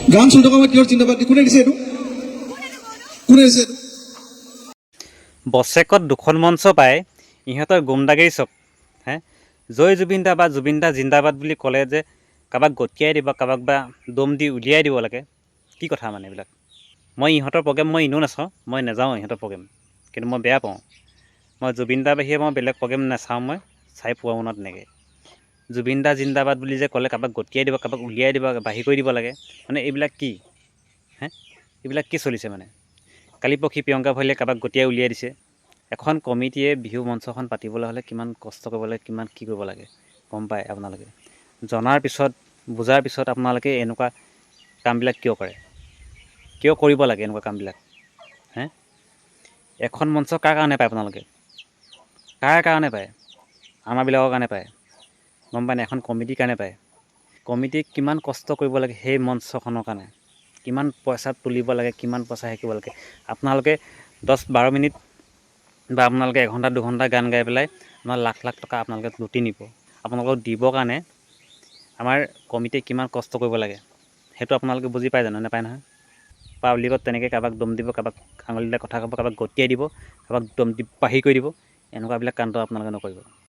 গান চলি থকা সময়ত কিহৰ চিন্তা পাতি কোনে দিছে এইটো কোনে দিছে এইটো বছেকত দুখন মঞ্চ পায় ইহঁতৰ গুণ্ডাগিৰি চব হে জয় জুবিন দা বা জুবিন দা জিন্দাবাদ বুলি ক'লে যে কাৰোবাক গতিয়াই দিব কাৰোবাক বা দম দি উলিয়াই দিব লাগে কি কথা মানে এইবিলাক মই ইহঁতৰ প্ৰগ্ৰেম মই এনেও নাচাওঁ মই নাযাওঁ ইহঁতৰ প্ৰগ্ৰেম কিন্তু মই বেয়া পাওঁ মই জুবিন দাৰ বাহিৰে মই বেলেগ প্ৰগ্ৰেম নাচাওঁ মই চাই পোৱা মনত তেনেকৈ জুবিন দা জিন্দাবাদ বুলি যে ক'লে কাৰোবাক গতিয়াই দিব কাৰোবাক উলিয়াই দিব বাহিৰ কৰি দিব লাগে মানে এইবিলাক কি হে এইবিলাক কি চলিছে মানে কালি পৰহি প্ৰিয়ংকা ভৰালীয়ে কাৰোবাক গতিয়াই উলিয়াই দিছে এখন কমিটিয়ে বিহু মঞ্চখন পাতিবলৈ হ'লে কিমান কষ্ট কৰিব লাগে কিমান কি কৰিব লাগে গম পায় আপোনালোকে জনাৰ পিছত বুজাৰ পিছত আপোনালোকে এনেকুৱা কামবিলাক কিয় কৰে কিয় কৰিব লাগে এনেকুৱা কামবিলাক হে এখন মঞ্চ কাৰ কাৰণে পায় আপোনালোকে কাৰ কাৰণে পায় আমাৰবিলাকৰ কাৰণে পায় গম পায় নাই এখন কমিটিৰ কাৰণে পায় কমিটিক কিমান কষ্ট কৰিব লাগে সেই মঞ্চখনৰ কাৰণে কিমান পইচা তুলিব লাগে কিমান পইচা শিকিব লাগে আপোনালোকে 10-12 মিনিট বা আপোনালোকে এঘণ্টা দুঘণ্টা গান গাই পেলাই আমাৰ লাখ লাখ টকা আপোনালোকে লুটি নিব আপোনালোকক দিবৰ কাৰণে আমাৰ কমিটিয়ে কিমান কষ্ট কৰিব লাগে সেইটো আপোনালোকে বুজি পায় জানো নাপায় নহয় পাব্লিকত তেনেকৈ কাৰোবাক দম দিব কাৰোবাক আঙুলিলে কথা ক'ব কাৰোবাক গতিয়াই দিব কাৰোবাক দম দি বাহিৰ কৰি দিব এনেকুৱাবিলাক কাণ্ড আপোনালোকে নকৰিব